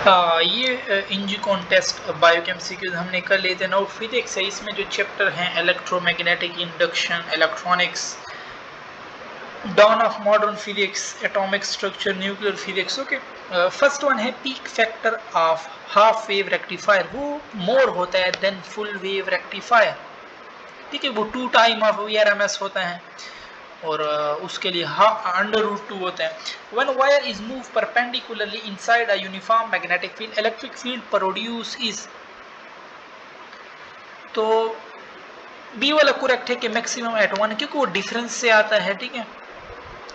ये इंजी contest biochemistry के हमने कर लिए थे। नाउ फिजिक्स है, इसमें जो चैप्टर हैं electromagnetic induction, electronics, dawn of modern physics, atomic structure, nuclear physics. Okay, first one है peak factor of half wave rectifier, वो मोर होता है देन फुल वेव रेक्टिफायर। ठीक है, वो 2 टाइम ऑफ VRMS होता है और उसके लिए √2 होता है। When wire is moved perpendicularly inside a uniform magnetic field, electric field produced is, तो बी वाला करेक्ट है कि मैक्सिमम एट 1, क्योंकि वो डिफरेंस से आता है। ठीक है,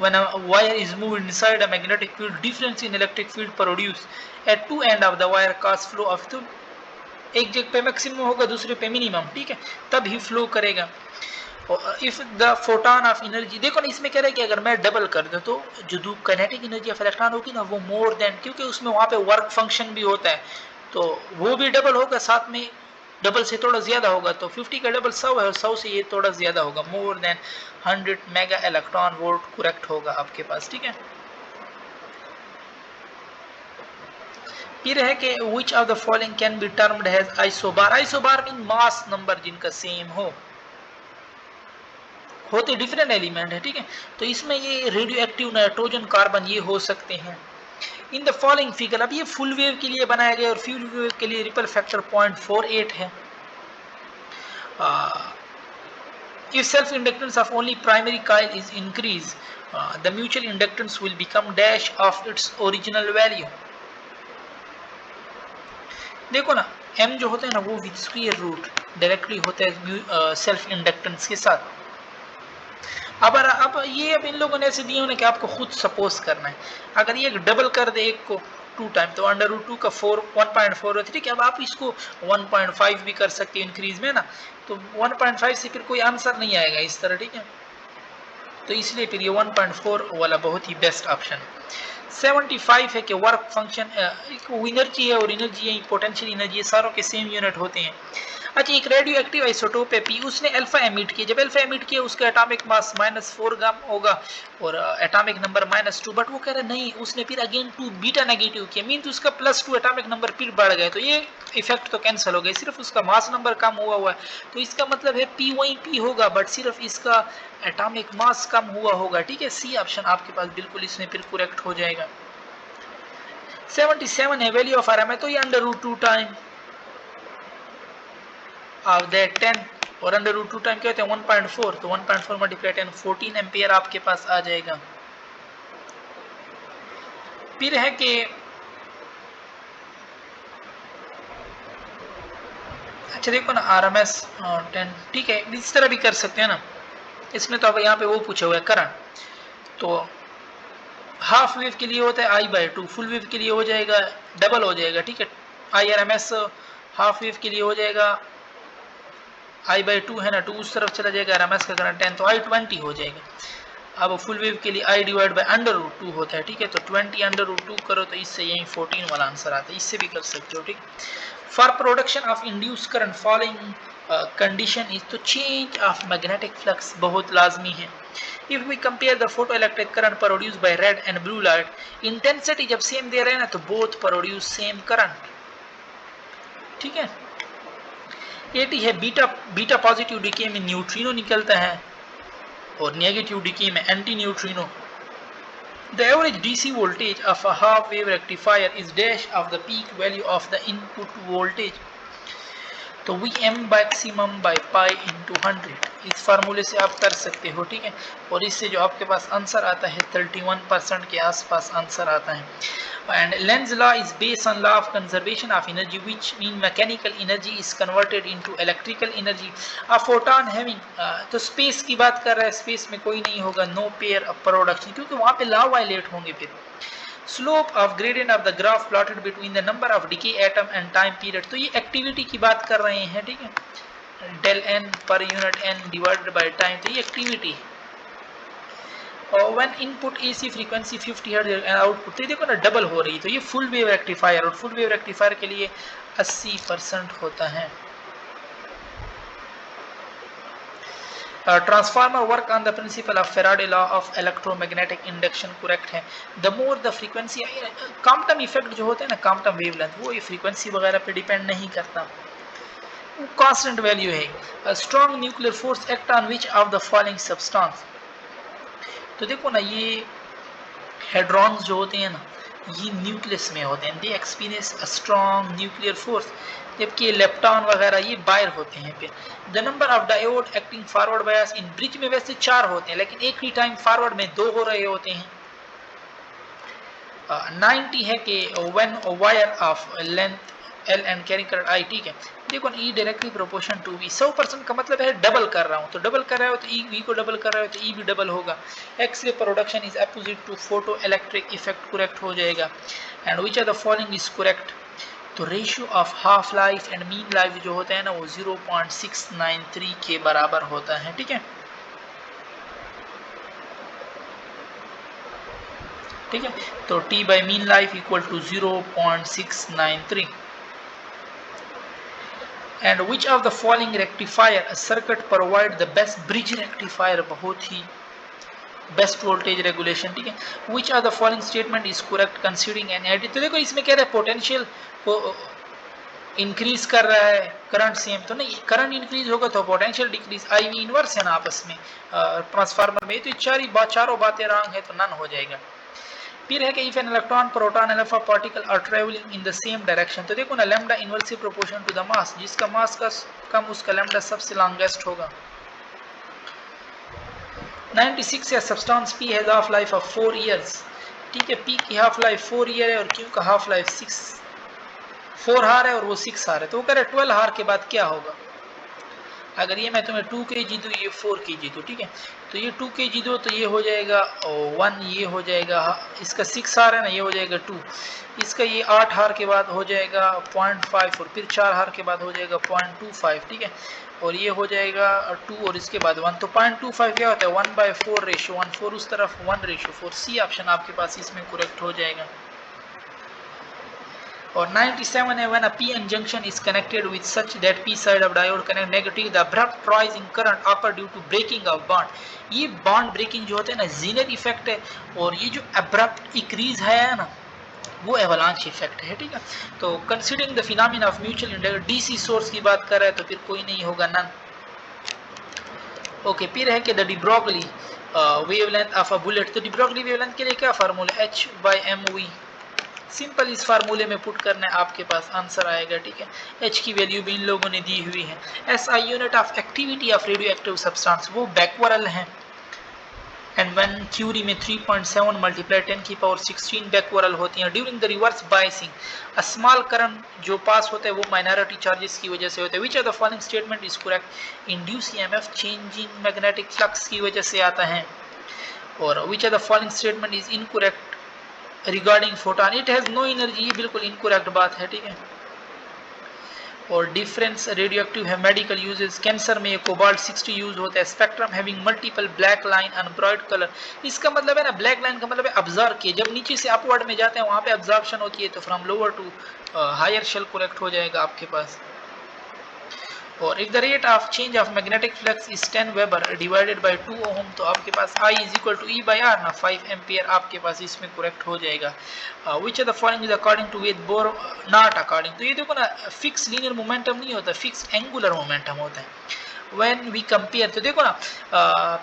when a wire is moved inside a magnetic field, difference in electric field produced at two end of the wire cause flow of, तो एक जगह पे मैक्सिमम होगा दूसरे पे मिनिमम। ठीक है, तब ही फ्लो करेगा। If the photon of energy, देखो ना इसमें कह रहा है कि अगर मैं डबल कर दूं तो जो काइनेटिक एनर्जी ऑफ इलेक्ट्रॉन होगी ना वो मोर देन, क्योंकि उसमें वहां पे वर्क फंक्शन भी होता है तो वो भी डबल होगा, साथ में डबल से थोड़ा ज्यादा होगा, तो 50 का डबल 100 है और 100 से ये थोड़ा ज्यादा होगा, more than 100 mega electron volt correct होगा आपके पास। ठीक है, फिर है कि which of the following can be termed as isobar। isobar mean mass number जिनका सेम हो, होते डिफरेंट एलिमेंट है। ठीक है, तो इसमें ये रेडियो एक्टिव नाइट्रोजन कार्बन ये हो सकते हैं। इन द फॉलोइंग फिगर, अब ये फुल वेव के लिए बनाया गया और फ्यूल वेव के लिए रिपल फैक्टर 0.48 है। If self inductance of only primary coil is increased, the mutual inductance will become dash of its original value। देखो ना, m जो होता है ना वो विद स्क्वायर रूट डायरेक्टली होता है सेल्फ इंडक्टेंस के साथ। अब ये इन लोगों ने ऐसे दिए होने कि आपको खुद सपोज करना है। अगर ये डबल कर दे एक को 2 टाइम तो √2 का 1.4 होता है। ठीक है, अब आप इसको 1.5 भी कर सकते हैं इंक्रीज में ना, तो 1.5 से फिर कोई आंसर नहीं आएगा इस तरह। ठीक है, तो इसलिए फिर ये 1.4 वाला बहुत ही बेस्ट ऑप्शन है। 75 है कि वर्क फंक्शन एनर्जी है और एनर्जी है पोटेंशियल एनर्जी है, सारों के सेम यूनिट होते हैं। अच्छा, एक रेडियो एक्टिव आइसोटोप है पी, उसने अल्फा एमिट किया, जब अल्फा एमिट किया उसका एटॉमिक मास -4 ग्राम होगा और एटॉमिक नंबर -2, बट वो कह रहे नहीं, उसने फिर अगेन 2 बीटा नेगेटिव किया, मीन तो उसका +2 एटॉमिक नंबर फिर बढ़ गए, तो ये इफेक्ट तो कैंसिल हो गए, सिर्फ उसका मास नंबर कम हुआ है। तो इसका मतलब है पी वही पी होगा बट सिर्फ इसका एटॉमिक मास कम हुआ होगा। ठीक है, सी ऑप्शन आपके पास बिल्कुल इसमें फिर करेक्ट हो जाएगा। 77 है वैल्यू ऑफ आरएम है, तो ये √2 टाइम ऑफ दैट 10 और √2 टाइम क्या होता है 1.4, तो 1.4 मल्टीप्लाई 10 14 एम्पियर आपके पास आ जाएगा। फिर है कि अच्छा देखो ना RMS 10, ठीक है इस तरह भी कर सकते हैं ना, इसमें तो अब यहाँ पे वो पूछा हुआ है करंट, तो हाफ वेव के लिए होता है I/2, फुल वेव के लिए हो जाएगा डबल हो जाएगा। ठीक है, IRMS हाफ वेव के लिए हो जाएगा I/2 है ना, 2 उस तरफ चला जाएगा, RMS का करंट 10 तो I20 हो जाएगा। अब फुल वेव के लिए I डिवाइड बाय √2 होता है। ठीक है, तो 20 √2 करो तो इससे यही 14 वाला आंसर आता है, इससे भी कर सकते हो। ठीक, for production of induce current following condition is, तो चेंज ऑफ मैग्नेटिक फ्लक्स बहुत लाजमी है। If we compare the photo electric current produced by red and blue light, intensity जब सेम दे रहे हैं ना तो बोथ प्रोड्यूस सेम करंट। ठीक है, 80 है बीटा पॉजिटिव डीके में न्यूट्रिनो निकलता है और नेगेटिव डीके में anti neutrino. The average DC voltage of a half wave rectifier is dash of the peak value of the input voltage, तो Vm maximum by pi into 100, इस फार्मूले से आप कर सकते हो। ठीक है, और इससे जो आपके पास आंसर आता है 31% के आसपास आंसर आता है। And Lenz's law is based on law of conservation of energy, which mean mechanical energy is converted into electrical energy। a photon having तो स्पेस की बात कर रहा है, स्पेस में कोई नहीं होगा, नो पेयर ऑफ प्रोडक्शन, क्योंकि वहां पे लॉ वायलेट होंगे। फिर slope of gradient of the graph plotted between the number of decay atom and time period, तो ये एक्टिविटी की बात कर रहे हैं। ठीक है, del N per unit N divided by time, तो ये एक्टिविटी। और when input AC frequency 50 hertz and output, तो देखो ना डबल हो रही, तो ये फुल वेव रेक्टिफायर, और फुल वेव रेक्टिफायर के लिए 80% होता है। Transformer work on the principle of Faraday law of electromagnetic induction, correct है। The more the frequency, quantum effect जो होते हैं ना, क्वांटम वेवलेंथ, वो ये फ्रीक्वेंसी वगैरह पे डिपेंड नहीं करता, कांस्टेंट वैल्यू है। Strong nuclear force act on which of the following substance. तो देखो ना, ये हेड्रॉन्स जो होते हैं ना, ये न्यूक्लियस में होते हैं, they experience a strong nuclear force, जबकि लेप्टॉन वगैरह ये बाहर होते हैं पे। The number of diode acting forward bias in bridge में वैसे 4 होते हैं, लेकिन एक ही टाइम फॉरवर्ड में 2 हो रहे होते हैं। 90 है कि when wire of length L and carry current I, ठीक है। देखो ना, E directly proportion to V, 100% का मतलब है डबल कर रहा हूँ, तो डबल कर रहा हो तो E V को डबल कर रहा हो तो E भी डबल होगा। X-ray production is opposite to photo electric effect, correct हो जाएगा। And which are the following is correct. तो ratio of half life and mean life जो होता है ना, वो 0.693 के बराबर होता है, ठीक है। ठीक है, तो T by mean life equal to 0.693। And which of the following rectifier circuit provide the best bridge rectifier, बहुत ही बेस्ट वोल्टेज रेगुलेशन, ठीक है। Which of the following statement is correct considering an AD. तो देखो इसमें कह रहा है पोटेंशियल को इंक्रीज कर रहा है, करंट सेम तो नहीं, करंट इंक्रीज होगा तो potential decrease, I V inverse है ना आपस में ट्रांसफार्मर में, तो चारों बातें रॉन्ग है, तो नन हो जाएगा। फिर है कि if an electron, proton, alpha particle are travelling in the same direction, तो देखो ना, lambda inversely proportional to the mass, जिसका मास का कम उसका लैम्डा सबसे लॉन्गेस्ट होगा। 96 है substance P has half life of 4 years, ठीक है। P की हाफ लाइफ 4 ईयर है और Q का हाफ लाइफ 4 हार है और वो 6 हार है, तो वो कह रहे 12 हार के बाद क्या होगा। अगर ये मैं तुम्हें 2 kg दूँ, ये 4 kg दूँ, ठीक है, तो ये 2 kg दो तो ये हो जाएगा 1, ये हो जाएगा, इसका 6 हार है ना, ये हो जाएगा 2, इसका ये 8 हार के बाद हो जाएगा 0.5 और फिर 4 हार के बाद हो जाएगा 0.25, ठीक है, और ये हो जाएगा 2 और इसके बाद 1, तो 0.25 क्या होता है 1/4 रेशियो 1, 4 उस तरफ 1/4। सी ऑप्शन आपके पास इसमें करेक्ट हो जाएगा। और 97 है when a PN junction is connected with such that P side of diode connect negative, the abrupt rise in current occur due to breaking of bond। ये बॉन्ड ब्रेकिंग जो होते हैं ना, जीनर इफेक्ट है, और ये जो अब्रप्ट इंक्रीज है ना, वो एवलांच इफेक्ट है, ठीक है। तो considering the phenomena of mutual inductance, DC source की बात कर रहा है तो फिर कोई नहीं होगा, नन। ओके, फिर है कि the de Broglie wavelength of a bullet, तो डी ब्रोगली वेवलेंथ के लिए क्या फार्मूला, H/mv, सिंपल इस फार्मूले में पुट करना है, आपके पास आंसर आएगा, ठीक है। H की वैल्यू भी इन लोगों ने दी हुई है। SI unit of activity of radio active substance, वो बैकवरल है। एंड व्हेन क्यूरी में 3.7 मल्टीप्लाई 10⁻16 बैकवरल होती हैं। During the reverse biasing a small current जो पास होता है वो माइनॉरिटी चार्जेस की वजह से होता है। Which are the following statement is correct. Induce EMF changing magnetic flux की वजह से आता है। और which are the following statement is incorrect regarding photon, it has no energy, ये बिल्कुल इनकरेक्ट बात है, ठीक है। और डिफरेंस रेडियो एक्टिव है मेडिकल यूजेस, कैंसर में कोबाल्ट 60 यूज होता है। Spectrum having multiple black line and bright colour, इसका मतलब है ना, ब्लैक लाइन का मतलब है ऑब्जर्व किए, जब नीचे से अपवर्ड में जाते हैं वहां पे ऑब्जर्वेशन होती है, तो from lower to higher shell correct हो जाएगा आपके पास। और if the rate of change of magnetic flux is 10 weber divided by 2 ohm, तो आपके पास I is equal to E/R ना, 5 एम्पियर आपके पास इसमें करेक्ट हो जाएगा। Which are the following is according to वेद बोर, नॉट अकॉर्डिंग। तो ये देखो ना, फिक्स लीनियर मोमेंटम नहीं होता, फिक्स एंगुलर मोमेंटम होता है। व्हेन वी कंपेयर, तो देखो ना,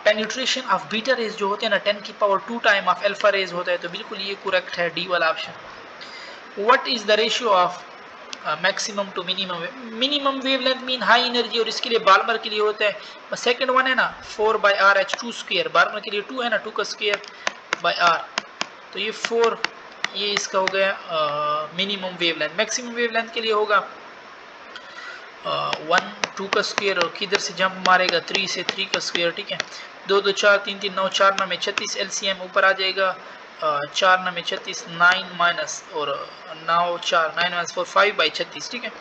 पेनिट्रेशन ऑफ बीटा रेज जो होते हैं ना 10⁻2 टाइम ऑफ अल्फा रेज होता है, तो बिल्कुल ये करेक्ट है, डी वाला option. What is the ratio of maximum to minimum, minimum wavelength mean high energy, और इसके लिए बाल्मर के लिए होता है, सेकंड वन है ना 4/R/H2 स्क्वायर, बाल्मर के लिए 2 है ना, 2 का स्क्वायर बाय R, तो ये 4, ये इसका हो गया मिनिमम वेवलेंथ। मैक्सिमम वेवलेंथ के लिए होगा 1 2 का स्क्वायर, और किधर से जंप मारेगा 3 से 3 का स्क्वायर, ठीक है। 2 2 4 3 3 9 4 9 में 36 LCM ऊपर आ जाएगा, 4 9 में 36 9 माइनस और 9 4 9 माइनस 4 5/36, ठीक है।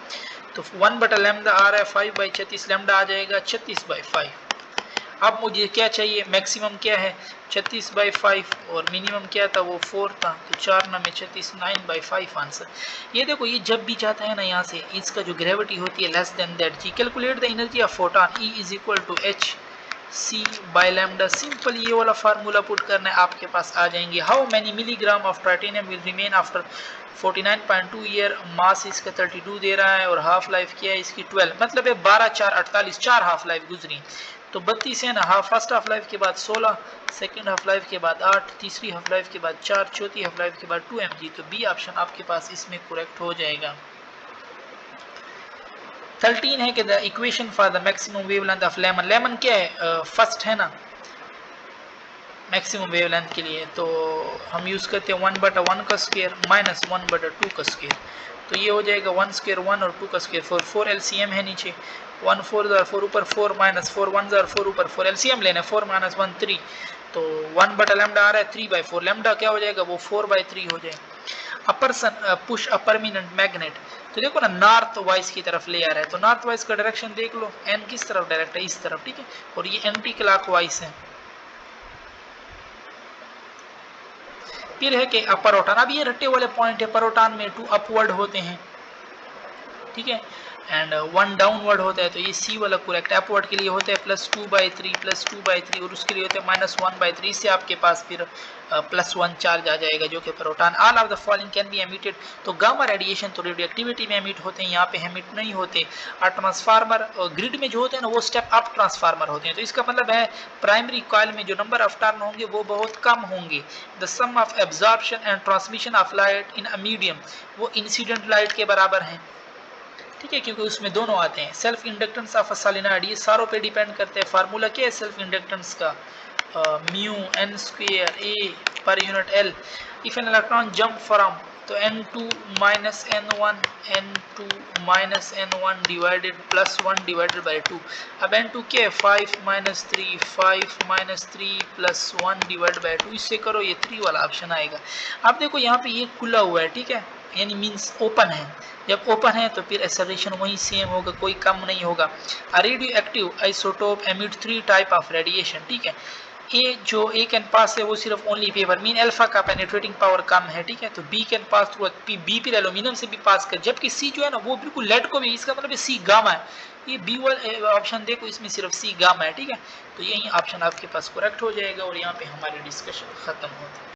तो 1 बटा लैम्डा आ रहा है 5/36, लैम्डा आ जाएगा 36/5। अब मुझे क्या चाहिए, मैक्सिमम क्या है 36/5 और मिनिमम क्या था, वो 4 था, तो 4 9 में 36 9/5 आंसर। ये देखो, ये जब भी जाता है ना यहाँ से, इसका जो ग्रेविटी होती है less than that g. Calculate the energy of photon, E is equal to H C by lambda, simple ये वाला फार्मूला पुट करना है, आपके पास आ जाएंगे। How many milligram of titanium will remain after 49.2 year, mass इसका 32 दे रहा है और हाफ लाइफ क्या है इसकी 12, मतलब है 12 4 48, 4 हाफ लाइफ गुजरी, तो 32 है ना, हाफ फर्स्ट हाफ लाइफ के बाद 16, सेकंड हाफ लाइफ के बाद 8, तीसरी हाफ लाइफ के बाद 4, चौथी हाफ लाइफ के बाद 2 mg, तो बी ऑप्शन आपके पास इसमें करेक्ट हो जाएगा। 13 है कि the equation for the maximum wavelength of lemon, lemon क्या है फर्स्ट है ना मैक्सिमम वेवलेंथ के लिए, तो हम यूज़ करते हैं 1/1 का स्क्वायर माइनस 1/2 का स्क्वायर, तो ये हो जाएगा 1 स्क्वायर 1 और 2 का स्क्वायर 4 एलसीएम है नीचे, 1 4 4 ऊपर 4 माइनस 4 1 4 ऊपर 4 एलसीएम लेना है, 4 माइनस 1 3, तो 1/λ आ रहा है 3/4, लैम्डा क्या हो जाएगा वो 4/3 हो जाएगा। A person push a permanent magnet, तो देखो ना नॉर्थ वाइज की तरफ ले आ रहा है, तो नॉर्थ वाइज का डायरेक्शन देख लो, एन किस तरफ डायरेक्ट है इस तरफ, ठीक है, और ये एंटी क्लॉक वाइज है। फिर है कि परोटान, अब ये रट्टे वाले पॉइंट है, परोटान में 2 अपवर्ड होते हैं, ठीक है, एंड 1 डाउनवर्ड होता है, तो ये सी वाला करेक्ट, अपवर्ड के लिए होता है +2/3 और उसके लिए होता है -1/3, इससे आपके पास फिर +1 चार्ज आ जाएगा जो कि proton. All of the following can be emitted, तो गामा रेडिएशन तो रेडियो एक्टिविटी में एमिट होते हैं, यहाँ पे एमिट नहीं होते। और ट्रांसफार्मर ग्रिड में जो होते हैं ना वो स्टेप अप ट्रांसफार्मर होते हैं, तो इसका मतलब है प्राइमरी कॉइल में जो नंबर ऑफ टर्न होंगे वो बहुत कम होंगे। The sum of absorption and transmission of light in a medium, वो इंसिडेंट लाइट के बराबर हैं, ठीक है, क्योंकि उसमें दोनों आते हैं। Self inductance of a solenoid, ये सारों पे डिपेंड करते हैं। फार्मूला क्या है सेल्फ इंडक्टेंस का, mu n square a per unit l, if an electron jump from, तो n2 minus n1 n2 minus n1 divided +1 divided by 2, अब n2 क्या है 5 माइनस 3 5 माइनस 3 +1 डिवाइड बाई 2, इससे करो ये 3 वाला ऑप्शन आएगा। अब देखो यहाँ पे ये खुला हुआ है, ठीक है, यानी मीन्स ओपन है, जब ओपन है तो फिर एक्सेलरेशन वही सेम होगा, कोई कम नहीं होगा। Radio active isotope emit 3 type of radiation, ठीक है, ए जो ए कैन पास है वो सिर्फ ओनली पेपर, मीन अल्फा का पेनिट्रेटिंग पावर कम है, ठीक है, तो B can pass through B फिर एल्यूमिनियम से भी पास कर, जबकि सी जो है ना वो बिल्कुल लेड को भी, इसका मतलब है सी गामा है, ये बी वाला ऑप्शन देखो इसमें सिर्फ सी गामा है, ठीक है, तो यही ऑप्शन आपके पास करेक्ट हो जाएगा और यहाँ पे हमारी डिस्कशन खत्म होती है।